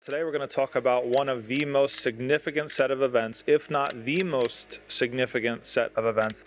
Today we're going to talk about one of the most significant set of events, if not the most significant set of events.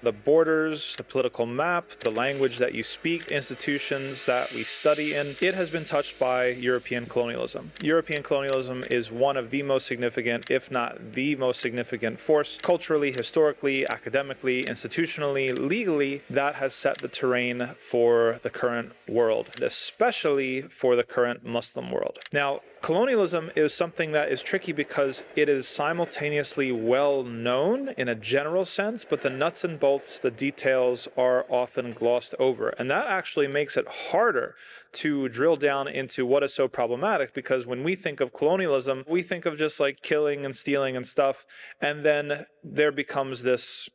The borders, the political map, the language that you speak, institutions that we study in, it has been touched by European colonialism. European colonialism is one of the most significant, if not the most significant force, culturally, historically, academically, institutionally, legally, that has set the terrain for the current world, especially for the current Muslim world. Now, colonialism is something that is tricky because it is simultaneously well known in a general sense, but the nuts and bolts, the details are often glossed over. And that actually makes it harder to drill down into what is so problematic, because when we think of colonialism, we think of just like killing and stealing and stuff, and then there becomes this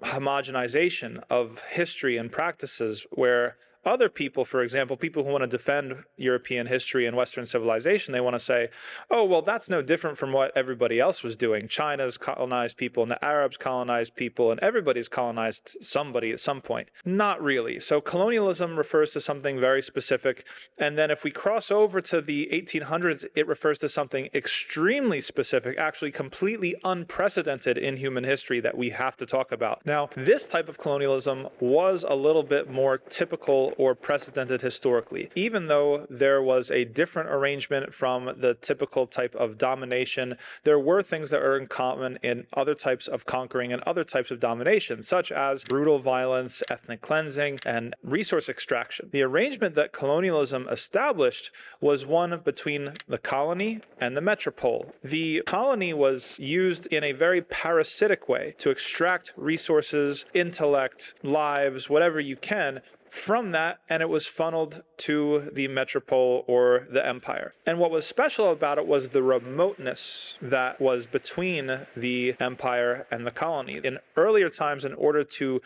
homogenization of history and practices where other people, for example, people who want to defend European history and Western civilization, they want to say, oh, well, that's no different from what everybody else was doing. China's colonized people and the Arabs colonized people and everybody's colonized somebody at some point. Not really. So colonialism refers to something very specific. And then if we cross over to the 1800s, it refers to something extremely specific, actually completely unprecedented in human history that we have to talk about. Now, this type of colonialism was a little bit more typical or precedented historically, even though there was a different arrangement from the typical type of domination. There were things that are in common in other types of conquering and other types of domination, such as brutal violence, ethnic cleansing, and resource extraction. The arrangement that colonialism established was one between the colony and the metropole. The colony was used in a very parasitic way to extract resources, intellect, lives, whatever you can, from that, and it was funneled to the metropole or the empire. And what was special about it was the remoteness that was between the empire and the colony. In earlier times, in order to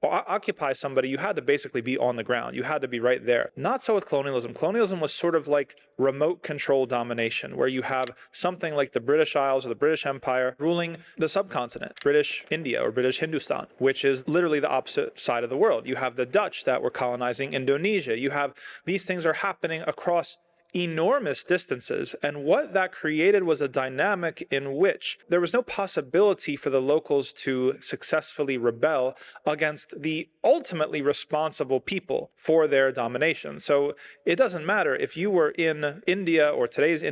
occupy somebody, you had to basically be on the ground. You had to be right there. Not so with colonialism. Colonialism was sort of like remote control domination, where you have something like the British Isles or the British Empire ruling the subcontinent, British India or British Hindustan, which is literally the opposite side of the world. You have the Dutch that were colonizing Indonesia. You have these things are happening across enormous distances, and what that created was a dynamic in which there was no possibility for the locals to successfully rebel against the ultimately responsible people for their domination. So it doesn't matter if you were in India or today's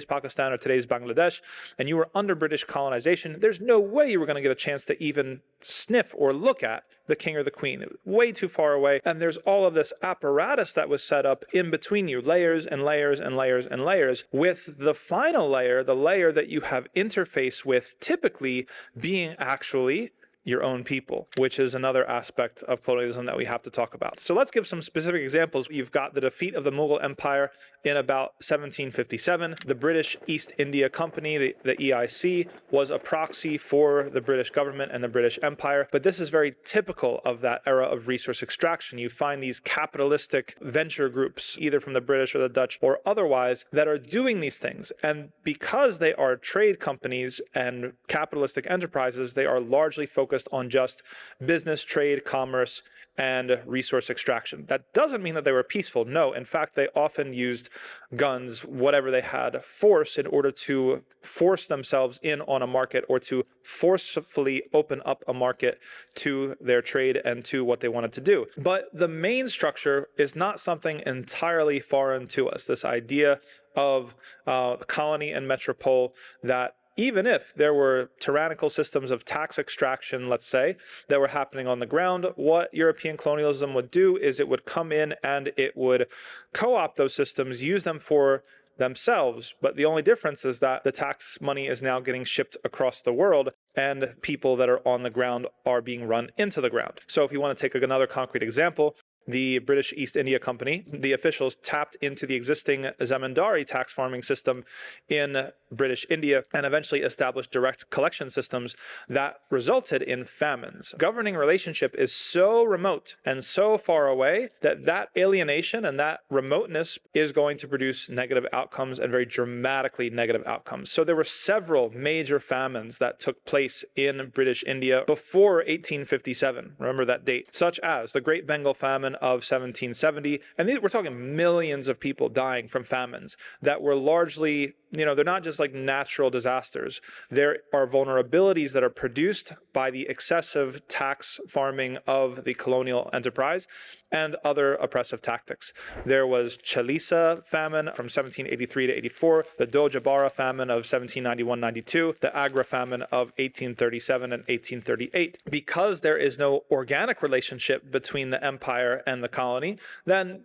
Pakistan or today's Bangladesh and you were under British colonization, there's no way you were going to get a chance to even sniff or look at the king or the queen. It was way too far away, and there's all of this apparatus that was set up in between you, layers and layers and layers and layers, with the final layer, the layer that you have interface with, typically being actually your own people, which is another aspect of colonialism that we have to talk about. So let's give some specific examples. You've got the defeat of the Mughal Empire in about 1757. The British East India Company, the EIC, was a proxy for the British government and the British Empire. But this is very typical of that era of resource extraction. You find these capitalistic venture groups, either from the British or the Dutch or otherwise, that are doing these things. And because they are trade companies and capitalistic enterprises, they are largely focused on just business, trade, commerce, and resource extraction. That doesn't mean that they were peaceful. No, in fact, they often used guns, whatever they had, force in order to force themselves in on a market or to forcefully open up a market to their trade and to what they wanted to do. But the main structure is not something entirely foreign to us. This idea of colony and metropole, that even if there were tyrannical systems of tax extraction, let's say, that were happening on the ground, what European colonialism would do is it would come in and it would co-opt those systems, use them for themselves. But the only difference is that the tax money is now getting shipped across the world, and people that are on the ground are being run into the ground. So if you want to take another concrete example, the British East India Company, the officials tapped into the existing zamindari tax farming system in British India and eventually established direct collection systems that resulted in famines. Governing relationship is so remote and so far away that that alienation and that remoteness is going to produce negative outcomes, and very dramatically negative outcomes. So there were several major famines that took place in British India before 1857. Remember that date, such as the Great Bengal Famine famine of 1770. And we're talking millions of people dying from famines that were largely, they're not just like natural disasters. There are vulnerabilities that are produced by the excessive tax farming of the colonial enterprise and other oppressive tactics. There was Chalisa famine from 1783 to 84, the Dojabara famine of 1791-92, the Agra famine of 1837 and 1838. Because there is no organic relationship between the empire and the colony, then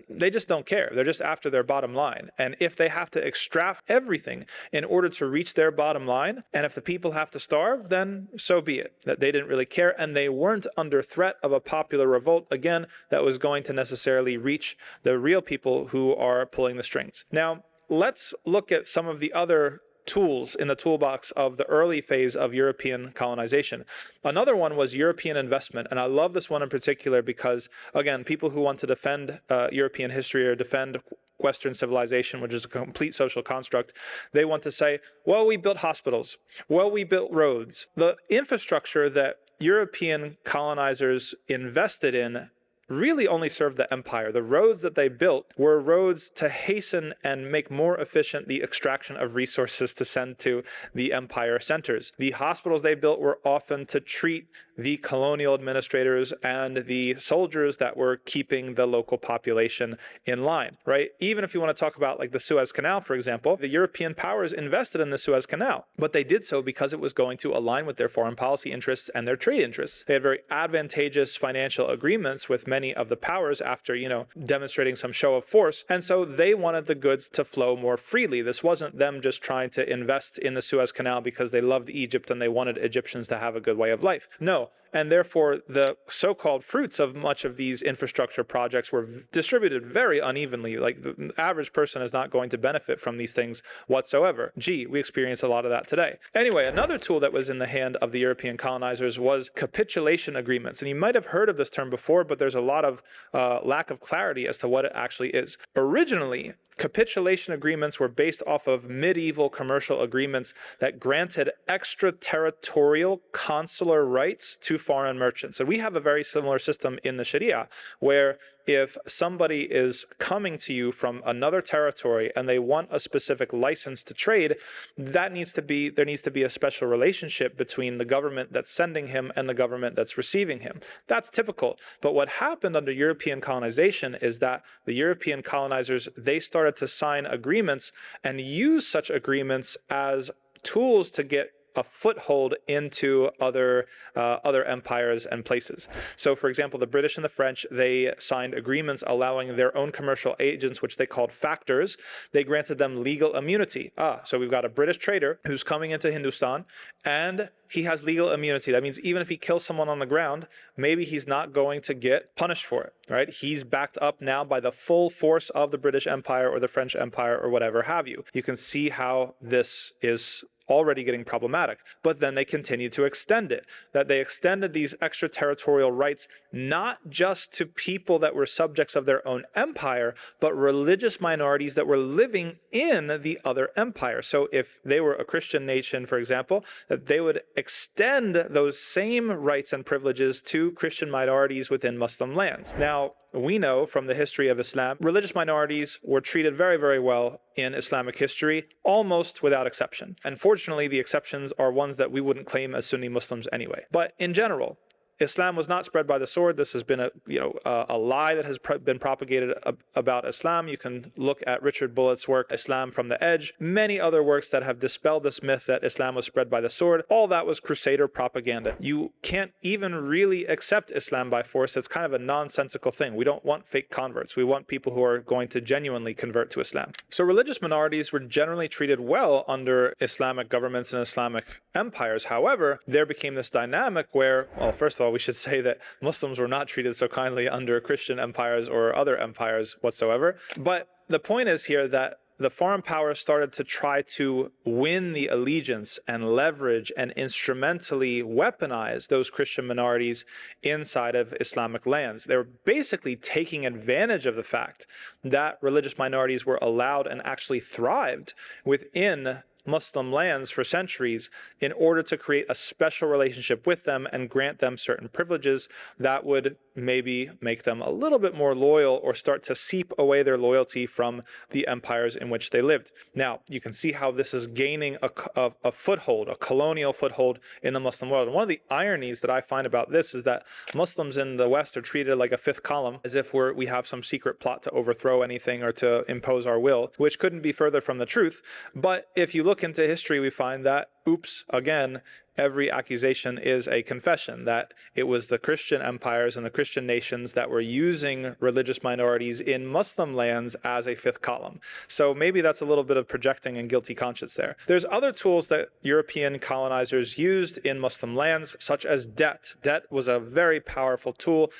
they just don't care. They're just after their bottom line. And if they have to extract everything in order to reach their bottom line, and if the people have to starve, then so be it. That they didn't really care, and they weren't under threat of a popular revolt, again, that was going to necessarily reach the real people who are pulling the strings. Now, let's look at some of the other tools in the toolbox of the early phase of European colonization. Another one was European investment, and I love this one in particular because, again, people who want to defend European history or defend Western civilization, which is a complete social construct, they want to say, well, we built hospitals, well, we built roads. The infrastructure that European colonizers invested in really only served the empire. The roads that they built were roads to hasten and make more efficient the extraction of resources to send to the empire centers. The hospitals they built were often to treat the colonial administrators and the soldiers that were keeping the local population in line, right? Even if you want to talk about like the Suez Canal, for example, the European powers invested in the Suez Canal, but they did so because it was going to align with their foreign policy interests and their trade interests. They had very advantageous financial agreements with many of the powers after, demonstrating some show of force. And so they wanted the goods to flow more freely. This wasn't them just trying to invest in the Suez Canal because they loved Egypt and they wanted Egyptians to have a good way of life. No. And therefore, the so-called fruits of much of these infrastructure projects were distributed very unevenly. Like the average person is not going to benefit from these things whatsoever. Gee, we experience a lot of that today. Anyway, another tool that was in the hand of the European colonizers was capitulation agreements. And you might have heard of this term before, but there's a lot of lack of clarity as to what it actually is. Originally, capitulation agreements were based off of medieval commercial agreements that granted extraterritorial consular rights to foreign merchants. And we have a very similar system in the Sharia, where if somebody is coming to you from another territory and they want a specific license to trade, there needs to be a special relationship between the government that's sending him and the government that's receiving him. That's typical. But what happened under European colonization is that the European colonizers, they started to sign agreements and use such agreements as tools to get a foothold into other empires and places. So, for example, the British and the French, they signed agreements allowing their own commercial agents, which they called factors, they granted them legal immunity. So we've got a British trader who's coming into Hindustan, and he has legal immunity. That means even if he kills someone on the ground, maybe he's not going to get punished for it, right? He's backed up now by the full force of the British Empire or the French Empire or whatever have you. You can see how this is already getting problematic, but then they continued to extend it, that they extended these extraterritorial rights not just to people that were subjects of their own empire, but religious minorities that were living in the other empire. So if they were a Christian nation, for example, that they would extend those same rights and privileges to Christian minorities within Muslim lands. Now, we know from the history of Islam, religious minorities were treated very, very well in Islamic history, almost without exception. Unfortunately, the exceptions are ones that we wouldn't claim as Sunni Muslims anyway. But in general, Islam was not spread by the sword. This has been a lie that has been propagated about Islam. You can look at Richard Bullitt's work, Islam from the Edge, many other works that have dispelled this myth that Islam was spread by the sword. All that was Crusader propaganda. You can't even really accept Islam by force. It's kind of a nonsensical thing. We don't want fake converts. We want people who are going to genuinely convert to Islam. So religious minorities were generally treated well under Islamic governments and Islamic empires. However, there became this dynamic where, well, first of all, we should say that Muslims were not treated so kindly under Christian empires or other empires whatsoever. But the point is here that the foreign powers started to try to win the allegiance and leverage and instrumentally weaponize those Christian minorities inside of Islamic lands. They were basically taking advantage of the fact that religious minorities were allowed and actually thrived within Muslim lands for centuries in order to create a special relationship with them and grant them certain privileges that would maybe make them a little bit more loyal or start to seep away their loyalty from the empires in which they lived. Now, you can see how this is gaining a foothold, a colonial foothold in the Muslim world. And one of the ironies that I find about this is that Muslims in the West are treated like a fifth column, as if we have some secret plot to overthrow anything or to impose our will, which couldn't be further from the truth. But if you look into history, we find that, oops, again, every accusation is a confession that it was the Christian empires and the Christian nations that were using religious minorities in Muslim lands as a fifth column. So maybe that's a little bit of projecting and guilty conscience there. There's other tools that European colonizers used in Muslim lands, such as debt. Debt was a very powerful tool.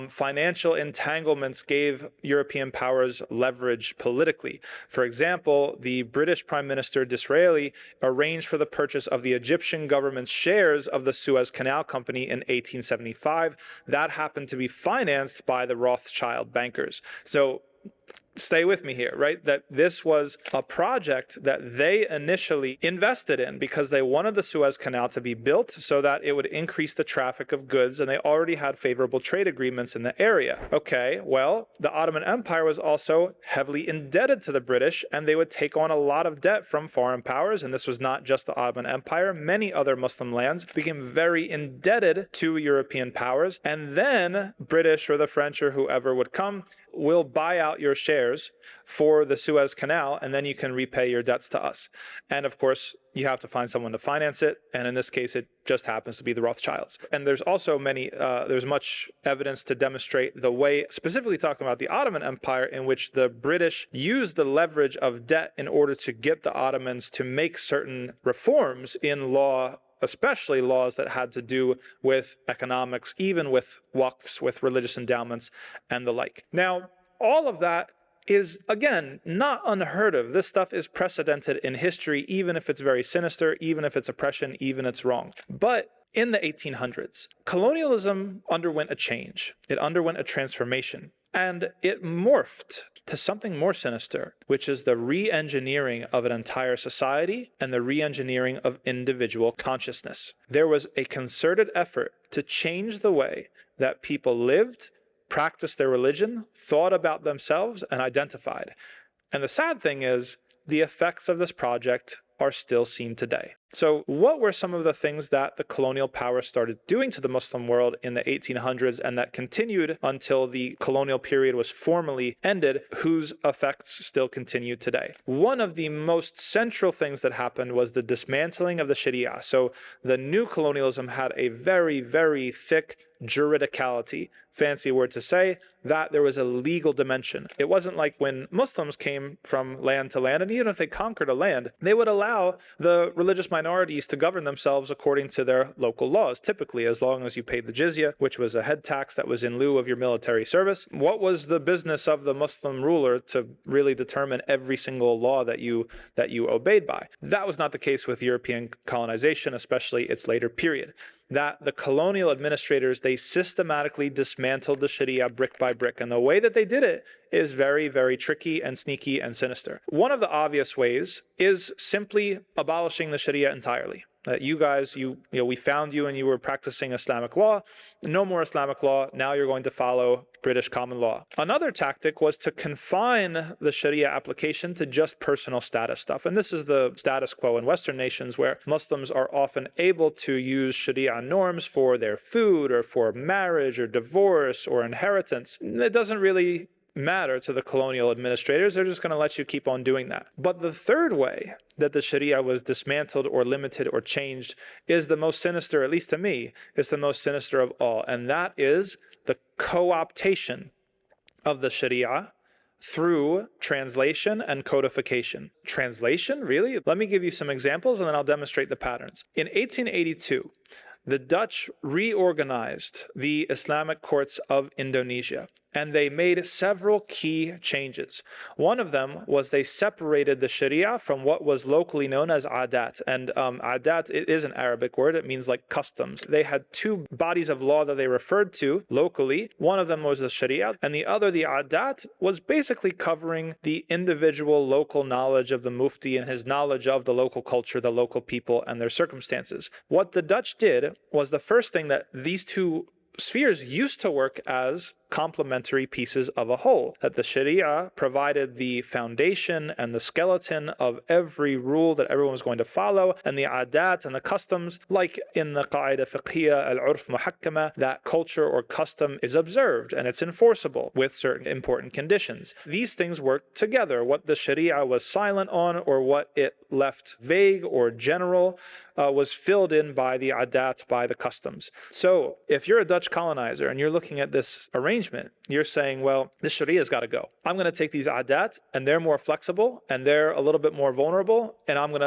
Financial entanglements gave European powers leverage politically. For example, the British Prime Minister Disraeli arranged for the purchase of the Egyptian government's shares of the Suez Canal Company in 1875. That happened to be financed by the Rothschild bankers. So stay with me here, right? That this was a project that they initially invested in because they wanted the Suez Canal to be built so that it would increase the traffic of goods, and they already had favorable trade agreements in the area. Okay, well, the Ottoman Empire was also heavily indebted to the British, and they would take on a lot of debt from foreign powers, and this was not just the Ottoman Empire. Many other Muslim lands became very indebted to European powers, and then British or the French or whoever would come will buy out your shares for the Suez Canal, and then you can repay your debts to us. And of course, you have to find someone to finance it, and in this case, it just happens to be the Rothschilds. And there's also there's much evidence to demonstrate the way, specifically talking about the Ottoman Empire, in which the British used the leverage of debt in order to get the Ottomans to make certain reforms in law, especially laws that had to do with economics, even with waqfs, with religious endowments and the like. Now, all of that is, again, not unheard of. This stuff is precedented in history, even if it's very sinister, even if it's oppression, even if it's wrong. But in the 1800s, colonialism underwent a change. It underwent a transformation. And it morphed to something more sinister, which is the re-engineering of an entire society and the re-engineering of individual consciousness. There was a concerted effort to change the way that people lived, practiced their religion, thought about themselves, and identified. And the sad thing is, the effects of this project are still seen today. So what were some of the things that the colonial power started doing to the Muslim world in the 1800s and that continued until the colonial period was formally ended, whose effects still continue today? One of the most central things that happened was the dismantling of the Sharia. So the new colonialism had a very, very thick juridicality, fancy word to say, that there was a legal dimension. It wasn't like when Muslims came from land to land, and even if they conquered a land, they would allow the religious minorities to govern themselves according to their local laws, typically as long as you paid the jizya, which was a head tax that was in lieu of your military service. What was the business of the Muslim ruler to really determine every single law that you obeyed by? That was not the case with European colonization, especially its later period. That the colonial administrators, they systematically dismantled the Sharia brick by brick. And the way that they did it is very, very tricky and sneaky and sinister. One of the obvious ways is simply abolishing the Sharia entirely. That you guys, we found you and you were practicing Islamic law. No more Islamic law. Now you're going to follow British common law. Another tactic was to confine the Sharia application to just personal status stuff. And this is the status quo in Western nations, where Muslims are often able to use Sharia norms for their food or for marriage or divorce or inheritance. It doesn't really matter to the colonial administrators. They're just going to let you keep on doing that. But the third way that the Sharia was dismantled or limited or changed is the most sinister, at least to me, is the most sinister of all. And that is the co-optation of the Sharia through translation and codification. Translation? Really? Let me give you some examples and then I'll demonstrate the patterns. In 1882, the Dutch reorganized the Islamic courts of Indonesia, and they made several key changes. One of them was they separated the Sharia from what was locally known as adat. And adat, it is an Arabic word. It means like customs. They had two bodies of law that they referred to locally. One of them was the Sharia, and the other, the adat, was basically covering the individual local knowledge of the mufti and his knowledge of the local culture, the local people, and their circumstances. What the Dutch did was the first thing that these two spheres used to work as complementary pieces of a whole, that the Sharia provided the foundation and the skeleton of every rule that everyone was going to follow, and the adat and the customs, like in the qaida fiqhiyya al-urf muhakkama, that culture or custom is observed and it's enforceable with certain important conditions. These things work together. What the Sharia was silent on, or what it left vague or general, was filled in by the adat, by the customs. So if you're a Dutch colonizer and you're looking at this arrangement, you're saying, well, the Sharia's got to go. I'm going to take these adat, and they're more flexible and they're a little bit more vulnerable, and I'm going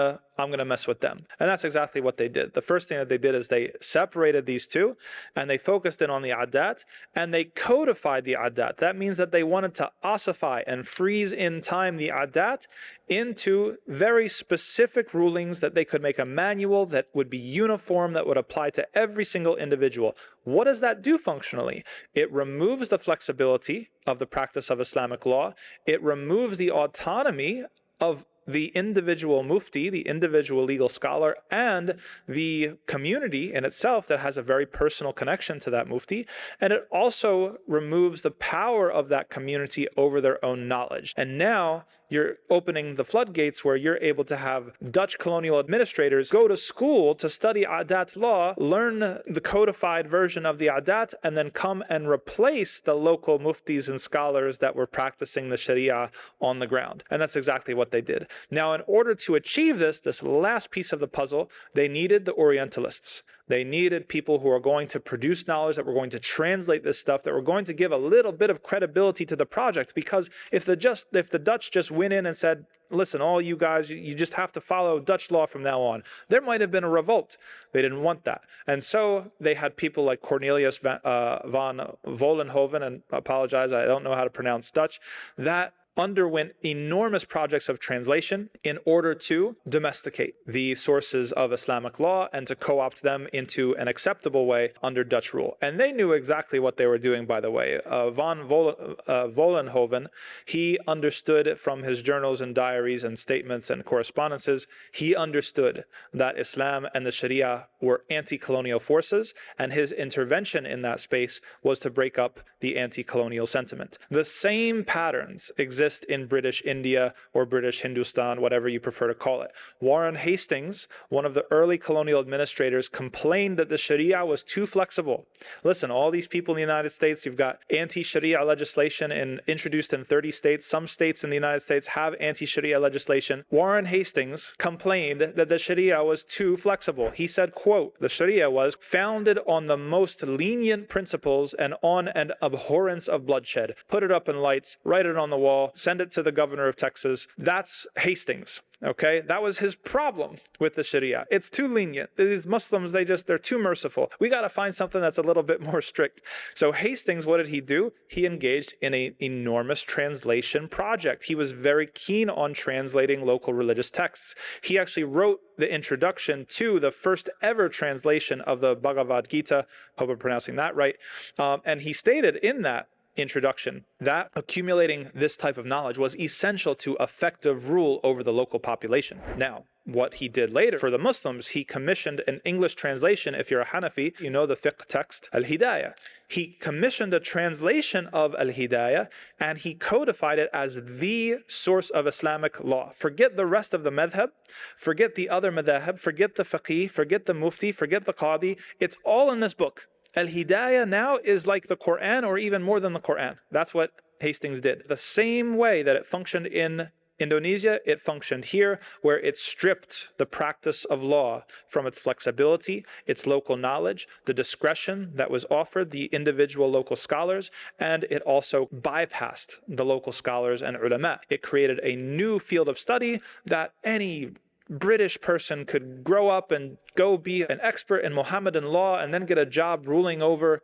to mess with them. And that's exactly what they did. The first thing that they did is they separated these two, and they focused in on the adat, and they codified the adat. That means that they wanted to ossify and freeze in time the adat into very specific rulings that they could make a manual that would be uniform, that would apply to every single individual. What does that do functionally? It removes the flexibility of the practice of Islamic law. It removes the autonomy of the individual mufti, the individual legal scholar, and the community in itself that has a very personal connection to that mufti. And it also removes the power of that community over their own knowledge. And now you're opening the floodgates where you're able to have Dutch colonial administrators go to school to study adat law, learn the codified version of the adat, and then come and replace the local muftis and scholars that were practicing the Sharia on the ground. And that's exactly what they did. Now, in order to achieve this last piece of the puzzle, they needed the Orientalists. They needed people who are going to produce knowledge, that were going to translate this stuff, that were going to give a little bit of credibility to the project. Because if the Dutch just went in and said, listen, all you guys, you just have to follow Dutch law from now on, there might have been a revolt. They didn't want that. And so they had people like Cornelius van Vollenhoven, and I apologize, I don't know how to pronounce Dutch, that underwent enormous projects of translation in order to domesticate the sources of Islamic law and to co-opt them into an acceptable way under Dutch rule. And they knew exactly what they were doing, by the way. Van Vollenhoven, he understood from his journals and diaries and statements and correspondences, he understood that Islam and the Sharia were anti-colonial forces, and his intervention in that space was to break up the anti-colonial sentiment. The same patterns exist in British India or British Hindustan, whatever you prefer to call it. Warren Hastings, one of the early colonial administrators, complained that the Sharia was too flexible. Listen, all these people in the United States, you've got anti-Sharia legislation introduced in 30 states. Some states in the United States have anti-Sharia legislation. Warren Hastings complained that the Sharia was too flexible. He said, quote, the Sharia was founded on the most lenient principles and on an abhorrence of bloodshed. Put it up in lights, write it on the wall, send it to the governor of Texas. That's Hastings. Okay, that was his problem with the Sharia. It's too lenient. These Muslims, they're too merciful. We got to find something that's a little bit more strict. So Hastings, what did he do? He engaged in an enormous translation project. He was very keen on translating local religious texts. He actually wrote the introduction to the first ever translation of the Bhagavad Gita. Hope I'm pronouncing that right. And he stated in that introduction that accumulating this type of knowledge was essential to effective rule over the local population. Now, what he did later for the Muslims, he commissioned an English translation. If you're a Hanafi, you know the fiqh text, Al-Hidayah. He commissioned a translation of Al-Hidayah, and he codified it as the source of Islamic law. Forget the rest of the madhab, forget the other madhab, forget the faqih, forget the mufti, forget the qadi. It's all in this book. Al-Hidayah now is like the Quran, or even more than the Quran. That's what Hastings did. The same way that it functioned in Indonesia, it functioned here, where it stripped the practice of law from its flexibility, its local knowledge, the discretion that was offered the individual local scholars, and it also bypassed the local scholars and ulama. It created a new field of study that any British person could grow up and go be an expert in Mohammedan law and then get a job ruling over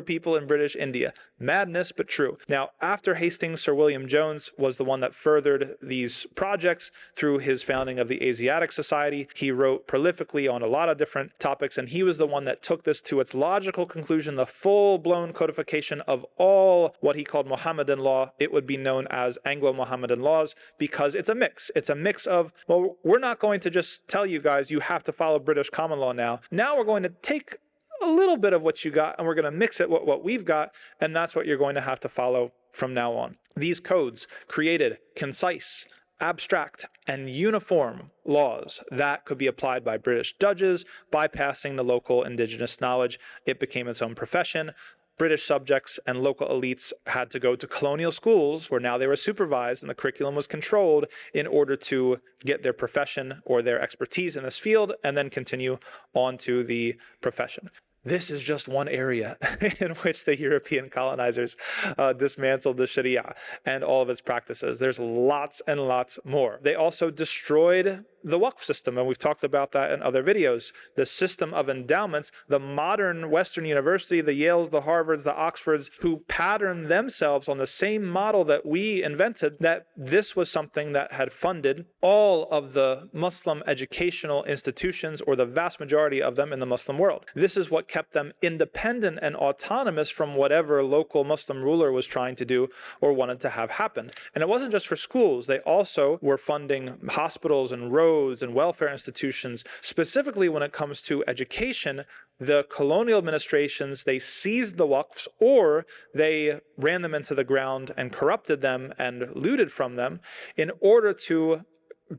people in British India. Madness, but true. Now, after Hastings, Sir William Jones was the one that furthered these projects through his founding of the Asiatic Society. He wrote prolifically on a lot of different topics, and he was the one that took this to its logical conclusion, the full-blown codification of all what he called Mohammedan law. It would be known as Anglo-Mohammedan laws, because it's a mix. It's a mix of, well, we're not going to just tell you guys you have to follow British common law now. Now we're going to take a little bit of what you got, and we're going to mix it with what we've got, and that's what you're going to have to follow from now on. These codes created concise, abstract, and uniform laws that could be applied by British judges, bypassing the local indigenous knowledge. It became its own profession. British subjects and local elites had to go to colonial schools where now they were supervised and the curriculum was controlled in order to get their profession or their expertise in this field and then continue on to the profession. This is just one area in which the European colonizers dismantled the Sharia and all of its practices. There's lots and lots more. They also destroyed the Waqf system, and we've talked about that in other videos. The system of endowments, the modern Western university, the Yales, the Harvards, the Oxfords, who patterned themselves on the same model that we invented, that this was something that had funded all of the Muslim educational institutions, or the vast majority of them in the Muslim world. This is what kept them independent and autonomous from whatever local Muslim ruler was trying to do or wanted to have happen. And it wasn't just for schools. They also were funding hospitals and roads and welfare institutions. Specifically when it comes to education, the colonial administrations, they seized the waqfs, or they ran them into the ground and corrupted them and looted from them in order to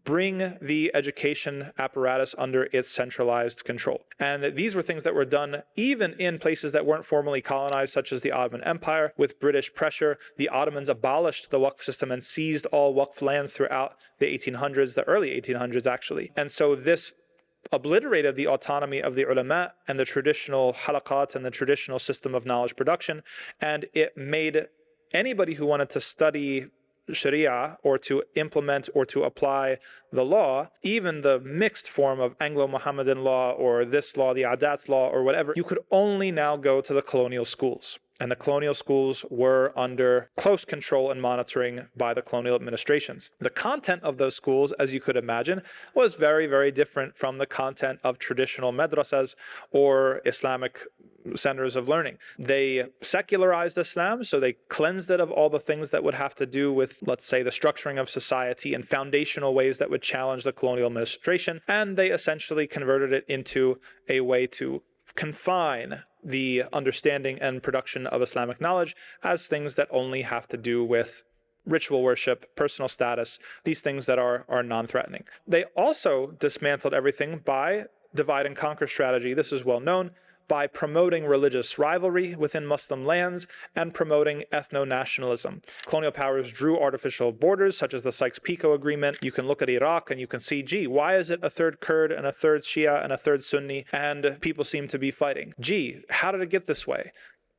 bring the education apparatus under its centralized control. And these were things that were done even in places that weren't formally colonized, such as the Ottoman Empire. With British pressure, the Ottomans abolished the Waqf system and seized all Waqf lands throughout the 1800s, the early 1800s actually. And so this obliterated the autonomy of the ulama and the traditional halaqat and the traditional system of knowledge production, and it made anybody who wanted to study Sharia or to implement or to apply the law, even the mixed form of Anglo-Mohammedan law or this law, the Adat's law or whatever, you could only now go to the colonial schools. And the colonial schools were under close control and monitoring by the colonial administrations. The content of those schools, as you could imagine, was very, very different from the content of traditional madrasas or Islamic centers of learning. They secularized Islam, so they cleansed it of all the things that would have to do with, let's say, the structuring of society and foundational ways that would challenge the colonial administration, and they essentially converted it into a way to confine the understanding and production of Islamic knowledge as things that only have to do with ritual worship, personal status, these things that are non-threatening. They also dismantled everything by divide and conquer strategy. This is well known. By promoting religious rivalry within Muslim lands and promoting ethno-nationalism. Colonial powers drew artificial borders, such as the Sykes-Picot Agreement. You can look at Iraq and you can see, gee, why is it a third Kurd and a third Shia and a third Sunni, and people seem to be fighting? Gee, how did it get this way?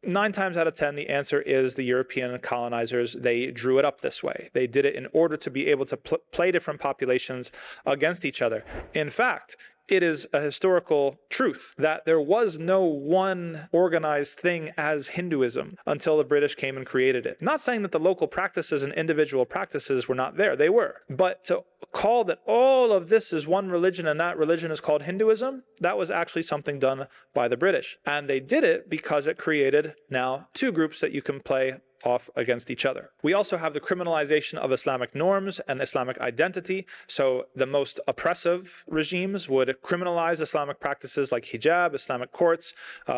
9 times out of 10, the answer is the European colonizers. They drew it up this way. They did it in order to be able to play different populations against each other. In fact, it is a historical truth that there was no one organized thing as Hinduism until the British came and created it. Not saying that the local practices and individual practices were not there. They were. But to call that all of this is one religion and that religion is called Hinduism, that was actually something done by the British. And they did it because it created now 2 groups that you can play off against each other. We also have the criminalization of Islamic norms and Islamic identity. So the most oppressive regimes would criminalize Islamic practices like hijab, Islamic courts,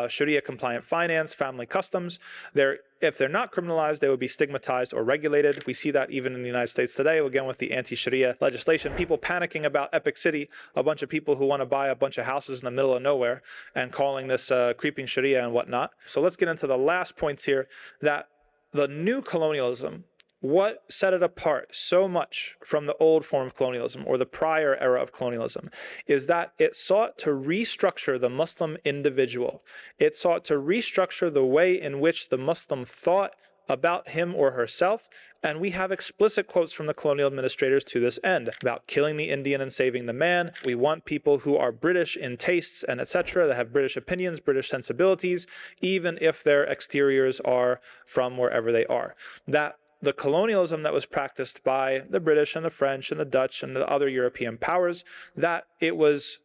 Sharia-compliant finance, family customs. If they're not criminalized, they would be stigmatized or regulated. We see that even in the United States today, again with the anti-Sharia legislation. People panicking about Epic City, a bunch of people who want to buy a bunch of houses in the middle of nowhere and calling this creeping Sharia and whatnot. So let's get into the last points here, that the new colonialism, what set it apart so much from the old form of colonialism or the prior era of colonialism is that it sought to restructure the Muslim individual. It sought to restructure the way in which the Muslim thought about him or herself, and we have explicit quotes from the colonial administrators to this end about killing the Indian and saving the man. We want people who are British in tastes and etc., that have British opinions, British sensibilities, even if their exteriors are from wherever they are. That the colonialism that was practiced by the British and the French and the Dutch and the other European powers, that it was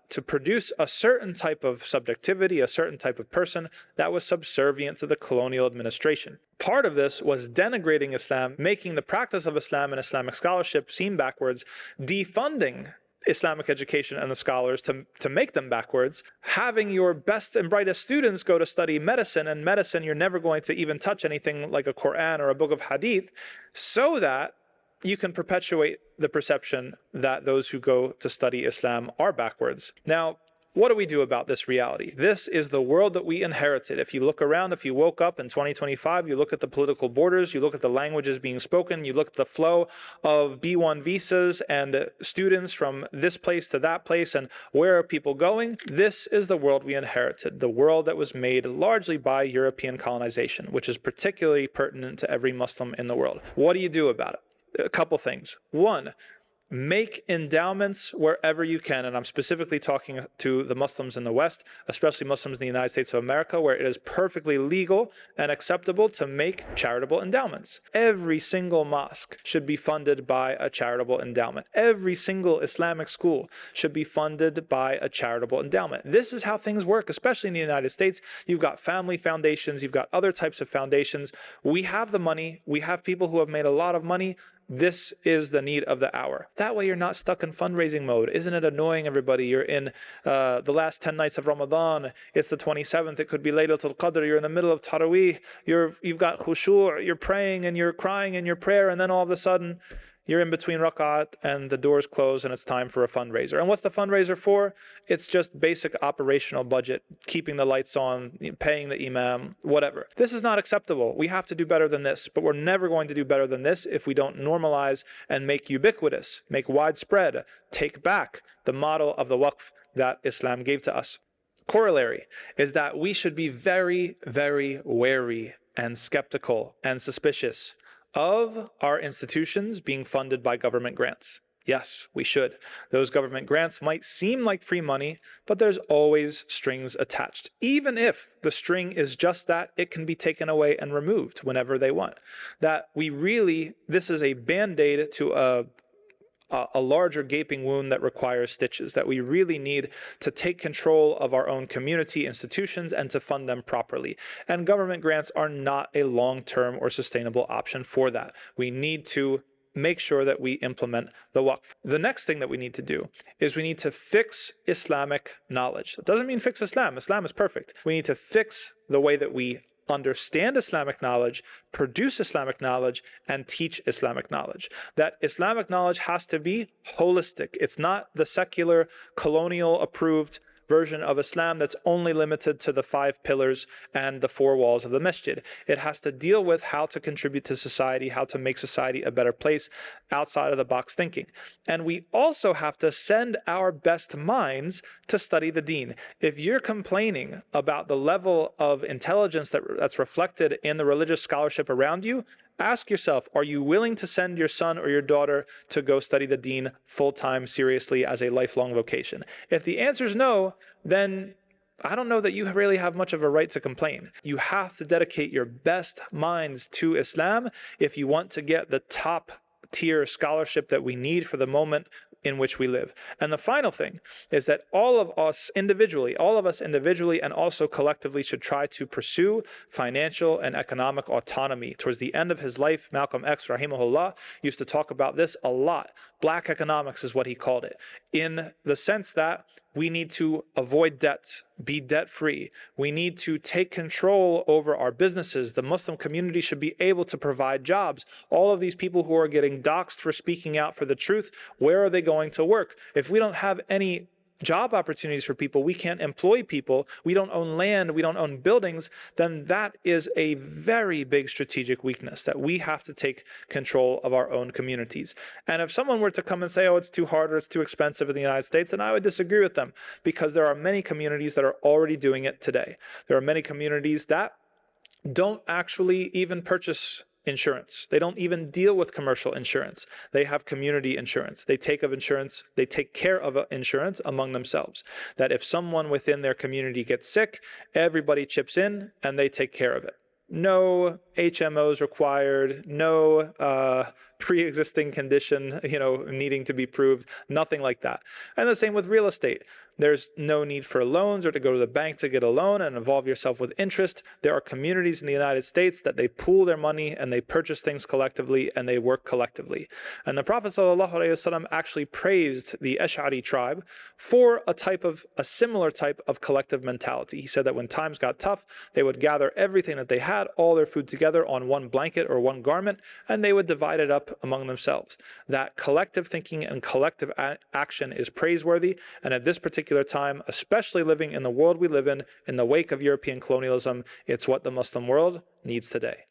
to produce a certain type of subjectivity, a certain type of person that was subservient to the colonial administration. Part of this was denigrating Islam, making the practice of Islam and Islamic scholarship seem backwards, defunding Islamic education and the scholars to make them backwards, having your best and brightest students go to study medicine, and medicine you're never going to even touch anything like a Quran or a book of hadith, so that you can perpetuate the perception that those who go to study Islam are backwards. Now, what do we do about this reality? This is the world that we inherited. If you look around, if you woke up in 2025, you look at the political borders, you look at the languages being spoken, you look at the flow of B1 visas and students from this place to that place, and where are people going? This is the world we inherited, the world that was made largely by European colonization, which is particularly pertinent to every Muslim in the world. What do you do about it? A couple things. One, make endowments wherever you can, and I'm specifically talking to the Muslims in the West, especially Muslims in the United States of America, where it is perfectly legal and acceptable to make charitable endowments. Every single mosque should be funded by a charitable endowment. Every single Islamic school should be funded by a charitable endowment. This is how things work, especially in the United States. You've got family foundations, you've got other types of foundations. We have the money, we have people who have made a lot of money. This is the need of the hour. That way you're not stuck in fundraising mode. Isn't it annoying, everybody? You're in the last 10 nights of Ramadan. It's the 27th. It could be Laylatul Qadr. You're in the middle of Taraweeh. You've got khushu'. You're praying and you're crying in your prayer. And then all of a sudden, you're in between rak'at and the doors close and it's time for a fundraiser. And what's the fundraiser for? It's just basic operational budget, keeping the lights on, paying the imam, whatever. This is not acceptable. We have to do better than this, but we're never going to do better than this if we don't normalize and make ubiquitous, make widespread, take back the model of the waqf that Islam gave to us. Corollary is that we should be very, very wary and skeptical and suspicious of our institutions being funded by government grants. Yes, we should. Those government grants might seem like free money, but there's always strings attached. Even if the string is just that, it can be taken away and removed whenever they want. This is a band-aid to a larger gaping wound that requires stitches, that we really need to take control of our own community institutions and to fund them properly. And government grants are not a long-term or sustainable option for that. We need to make sure that we implement the waqf. The next thing that we need to do is we need to fix Islamic knowledge. It doesn't mean fix Islam. Islam is perfect. We need to fix the way that we understand Islamic knowledge, produce Islamic knowledge, and teach Islamic knowledge. That Islamic knowledge has to be holistic. It's not the secular, colonial approved version of Islam that's only limited to the 5 pillars and the 4 walls of the masjid. It has to deal with how to contribute to society, how to make society a better place, outside of the box thinking. And we also have to send our best minds to study the deen. If you're complaining about the level of intelligence that's reflected in the religious scholarship around you, ask yourself, are you willing to send your son or your daughter to go study the deen full-time, seriously, as a lifelong vocation? If the answer is no, then I don't know that you really have much of a right to complain. You have to dedicate your best minds to Islam if you want to get the top tier scholarship that we need for the moment in which we live. And the final thing is that all of us individually and also collectively should try to pursue financial and economic autonomy. Towards the end of his life, Malcolm X, rahimahullah, used to talk about this a lot. Black economics is what he called it, in the sense that we need to avoid debt, be debt-free. We need to take control over our businesses. The Muslim community should be able to provide jobs. All of these people who are getting doxxed for speaking out for the truth, where are they going to work? If we don't have any job opportunities for people, we can't employ people, we don't own land, we don't own buildings, then that is a very big strategic weakness, that we have to take control of our own communities. And if someone were to come and say, oh, it's too hard or it's too expensive in the United States, then I would disagree with them, because there are many communities that are already doing it today. There are many communities that don't actually even purchase insurance. They don't even deal with commercial insurance. They have community insurance. They take care of insurance among themselves. That if someone within their community gets sick, everybody chips in and they take care of it. No HMOs required, no pre-existing condition, needing to be proved, nothing like that. And the same with real estate. There's no need for loans or to go to the bank to get a loan and involve yourself with interest. There are communities in the United States that they pool their money and they purchase things collectively and they work collectively. And the Prophet ﷺ actually praised the Ash'ari tribe for a similar type of collective mentality. He said that when times got tough, they would gather everything that they had, all their food together on one blanket or one garment, and they would divide it up among themselves. That collective thinking and collective action is praiseworthy, and at this particular time, especially living in the world we live in the wake of European colonialism, it's what the Muslim world needs today.